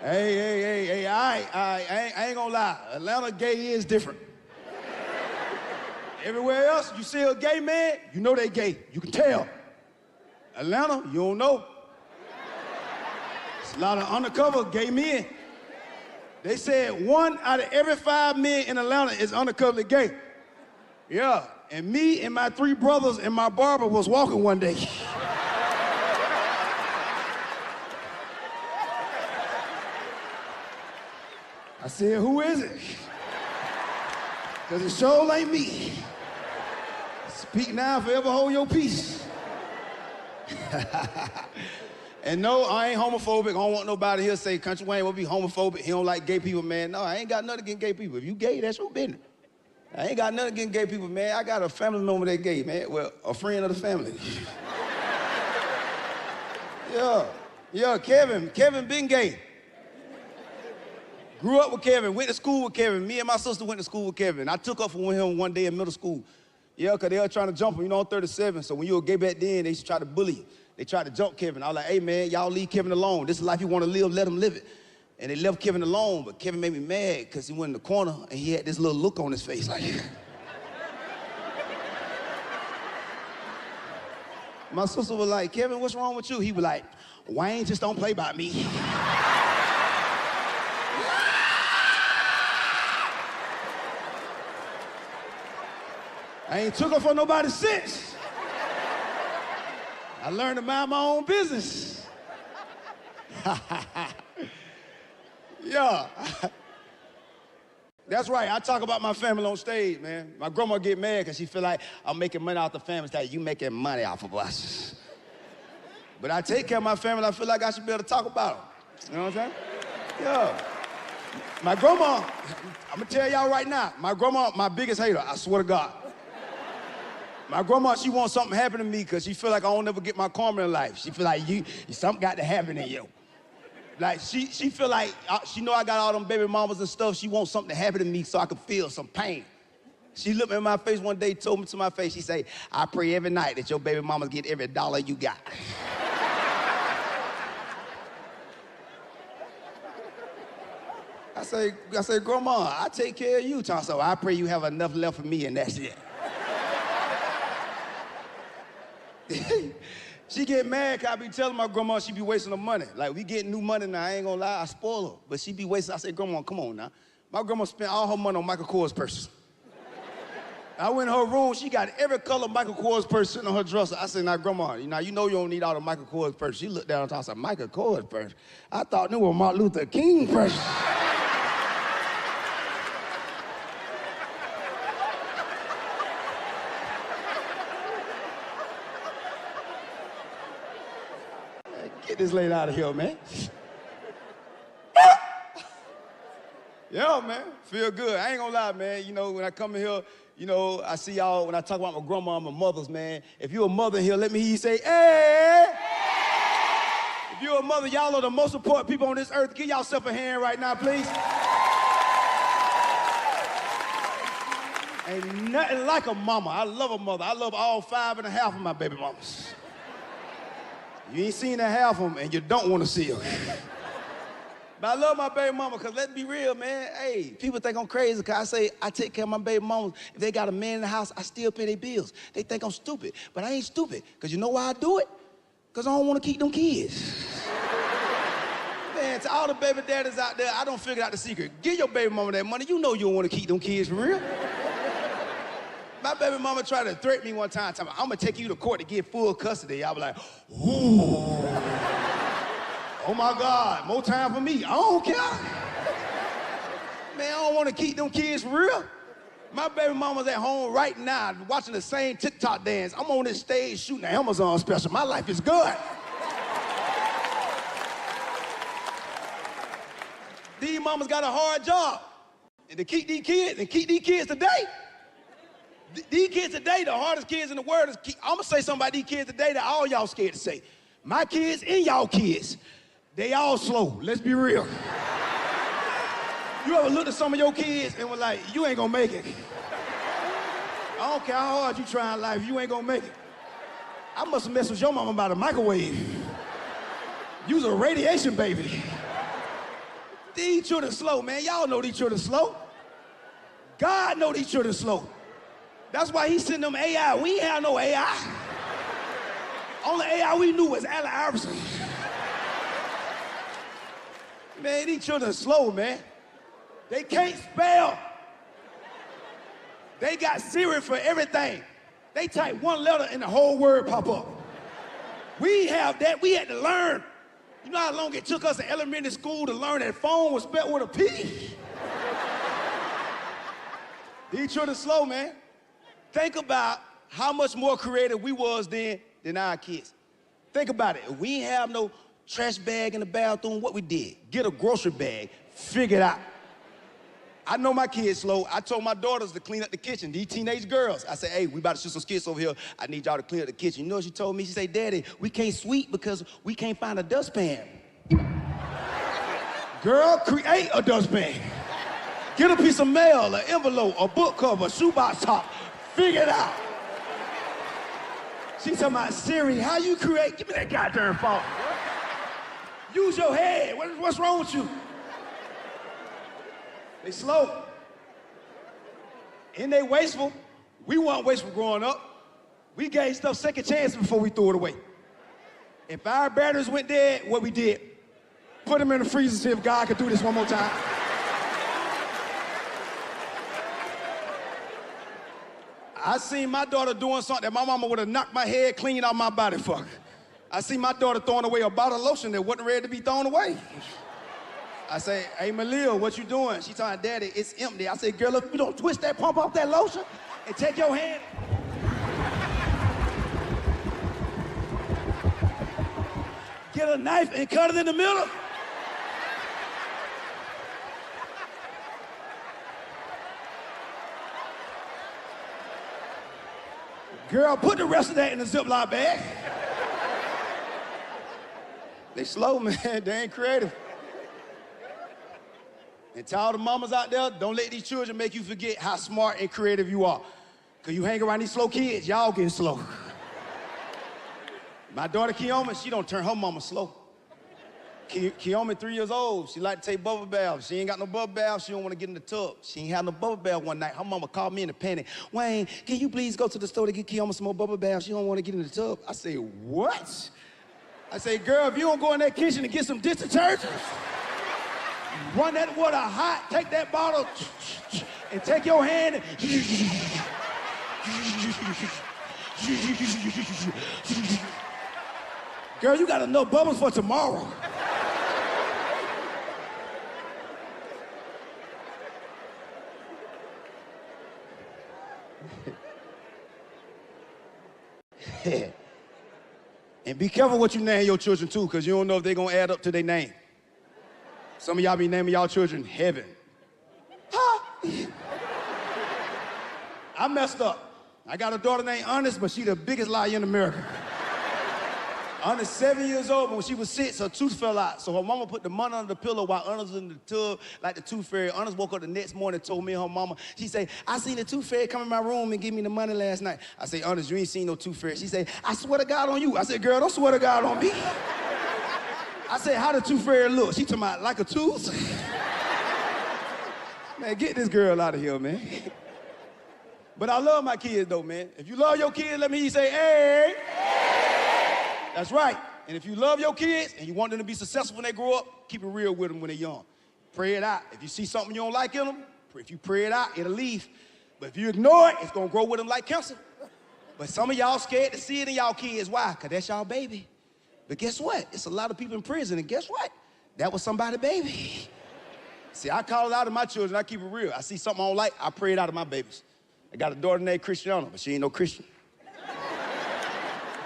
Hey, I ain't gonna lie. Atlanta gay is different. Everywhere else, you see a gay man, you know they gay. You can tell. Atlanta, you don't know. It's a lot of undercover gay men. They said 1 out of every 5 men in Atlanta is undercover gay. Yeah, and me and my 3 brothers and my barber was walking one day. I said, who is it? Because it sure ain't me. Speak now, forever hold your peace. And no, I ain't homophobic. I don't want nobody here to say Kountry Wayne will be homophobic. He don't like gay people, man. No, I ain't got nothing against gay people. If you gay, that's your business. I ain't got nothing against gay people, man. I got a family member that gay, man. Well, a friend of the family. Yeah, Kevin been gay. Grew up with Kevin, went to school with Kevin. Me and my sister went to school with Kevin. I took up for him one day in middle school. Yeah, because they were trying to jump him. You know, I'm 37, so when you were gay back then, they used to try to bully you. They tried to jump Kevin. I was like, hey, man, y'all leave Kevin alone. This is the life you want to live, let him live it. And they left Kevin alone, but Kevin made me mad because he went in the corner and he had this little look on his face like, my sister was like, Kevin, what's wrong with you? He was like, Wayne just don't play by me. I ain't took her for nobody since. I learned to mind my own business. Yeah. That's right, I talk about my family on stage, man. My grandma get mad because she feel like I'm making money off the family. It's like, you making money off of us. But I take care of my family, I feel like I should be able to talk about them. You know what I'm saying? Yeah. My grandma, I'm gonna tell y'all right now, my grandma, my biggest hater, I swear to God. My grandma, she wants something to happen to me because she feel like I don't ever get my karma in life. She feel like something got to happen to you. Like, she feel like, she know I got all them baby mamas and stuff. She wants something to happen to me so I can feel some pain. She looked me in my face one day, told me to my face, she say, I pray every night that your baby mamas get every dollar you got. I say, Grandma, I take care of you, Tom, so I pray you have enough left for me and that's it. She get mad because I be telling my grandma she be wasting her money. Like, we getting new money now, I ain't gonna lie, I spoil her. But she be wasting, I say, Grandma, come on now. My grandma spent all her money on Michael Kors purses. I went in her room, she got every color Michael Kors purse sitting on her dresser. I said, now, Grandma, you know you don't need all the Michael Kors purses. She looked down and said, Michael Kors purse? I thought they were Martin Luther King purses. Get this lady out of here, man. Yeah, man, feel good. I ain't gonna lie, man. You know, when I come in here, you know, I see y'all, when I talk about my grandma and my mothers, man. If you're a mother here, let me hear you say, hey! If you're a mother, y'all are the most important people on this earth. Give yourself a hand right now, please. Ain't nothing like a mama. I love a mother. I love all 5 and a half of my baby mamas. You ain't seen that half of them, and you don't want to see her. But I love my baby mama, because let's be real, man. Hey, people think I'm crazy because I say I take care of my baby mamas. If they got a man in the house, I still pay their bills. They think I'm stupid, but I ain't stupid, because you know why I do it? Because I don't want to keep them kids. Man, to all the baby daddies out there, I don't figure out the secret. Give your baby mama that money. You know you don't want to keep them kids for real. My baby mama tried to threaten me one time, telling me, I'm gonna take you to court to get full custody. I was like, ooh. Oh my God, more time for me. I don't care. Man, I don't want to keep them kids for real. My baby mama's at home right now watching the same TikTok dance. I'm on this stage shooting an Amazon special. My life is good. These mamas got a hard job. And to keep these kids today, these kids today, the hardest kids in the world is, I'm gonna say something about these kids today that all y'all scared to say. My kids and y'all kids, they all slow, let's be real. You ever looked at some of your kids and was like, you ain't gonna make it. I don't care how hard you try in life, you ain't gonna make it. I must have messed with your mama about a microwave. You was a radiation baby. These children slow, man. Y'all know these children slow. God know these children slow. That's why he sent them AI. We ain't have no AI. Only AI we knew was Allen Iverson. Man, these children slow, man. They can't spell. They got Siri for everything. They type one letter and the whole word pop up. We have that. We had to learn. You know how long it took us in elementary school to learn that phone was spelled with a P? These children slow, man. Think about how much more creative we was then than our kids. Think about it. If we ain't have no trash bag in the bathroom, what we did? Get a grocery bag, figure it out. I know my kids slow. I told my daughters to clean up the kitchen, these teenage girls. I said, hey, we about to shoot some skits over here. I need y'all to clean up the kitchen. You know what she told me? She said, Daddy, we can't sweep because we can't find a dustpan. Girl, create a dustpan. Get a piece of mail, an envelope, a book cover, a shoebox top. Figure it out. She talking about, Siri, how you create? Give me that goddamn phone. Use your head. What's wrong with you? They slow. And they wasteful. We weren't wasteful growing up. We gave stuff second chances before we threw it away. If our batteries went dead, what we did? Put them in the freezer, see if God could do this one more time. I seen my daughter doing something that my mama would have knocked my head clean out my body for. I seen my daughter throwing away a bottle of lotion that wasn't ready to be thrown away. I say, hey, Malia, what you doing? She telling Daddy, it's empty. I say, girl, if you don't twist that pump off that lotion and take your hand. Get a knife and cut it in the middle. Girl, put the rest of that in the Ziploc bag. They slow, man. They ain't creative. And to all the mamas out there, don't let these children make you forget how smart and creative you are. Because you hang around these slow kids, y'all getting slow. My daughter, Kiyomi, she don't turn her mama slow. Kiyomi, 3 years old, she like to take bubble baths. She ain't got no bubble bath, she don't want to get in the tub. She ain't had no bubble bath one night. Her mama called me in a panic. Wayne, can you please go to the store to get Kiyomi some more bubble baths? She don't want to get in the tub. I say, what? I say, girl, if you don't go in that kitchen and get some dish detergent, run that water hot, take that bottle, and take your hand and... Girl, you got enough bubbles for tomorrow. And be careful what you name your children too, because you don't know if they're gonna add up to their name. Some of y'all be naming y'all children Heaven. I messed up. I got a daughter named Ernest, but she the biggest liar in America. Ernest 7 years old, but when she was 6, her tooth fell out. So her mama put the money under the pillow while Ernest was in the tub like the tooth fairy. Ernest woke up the next morning and told me and her mama, she said, I seen the tooth fairy come in my room and give me the money last night. I said, Ernest, you ain't seen no tooth fairy. She said, I swear to God on you. I said, girl, don't swear to God on me. I said, how the tooth fairy look? She talking about like a tooth? Man, get this girl out of here, man. But I love my kids though, man. If you love your kids, let me hear you say, hey. That's right. And if you love your kids and you want them to be successful when they grow up, keep it real with them when they're young. Pray it out. If you see something you don't like in them, if you pray it out, it'll leave. But if you ignore it, it's gonna grow with them like cancer. But some of y'all scared to see it in y'all kids. Why? Because that's y'all baby. But guess what? It's a lot of people in prison, and guess what? That was somebody's baby. See, I call it out of my children, I keep it real. I see something I don't like, I pray it out of my babies. I got a daughter named Christiana, but she ain't no Christian.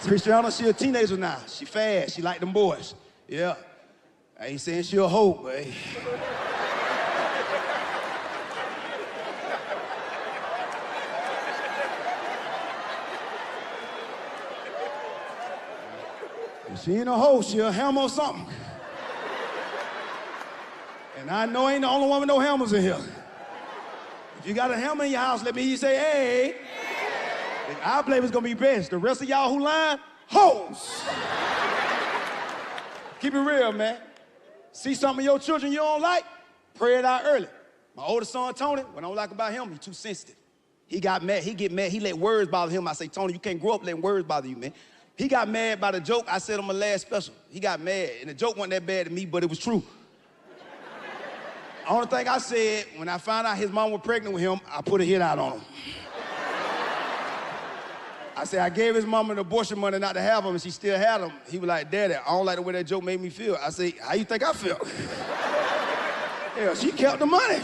Christiana, she a teenager now. She fast, she like them boys. Yeah. I ain't saying she a hoe, but hey. If she ain't a hoe, she a hammer or something. And I know I ain't the only one with no hammers in here. If you got a hammer in your house, let me hear you say, hey. Our flavor's gonna be best. The rest of y'all who lying, hoes. Keep it real, man. See some of your children you don't like, pray it out early. My oldest son, Tony, what I don't like about him, he's too sensitive. He got mad, he get mad, he let words bother him. I say, Tony, you can't grow up letting words bother you, man. He got mad by the joke I said on my last special. He got mad, and the joke wasn't that bad to me, but it was true. The only thing I said, when I found out his mom was pregnant with him, I put a hit out on him. I said, I gave his mama the abortion money not to have him, and she still had him. He was like, Daddy, I don't like the way that joke made me feel. I said, how you think I feel? Hell, she kept the money.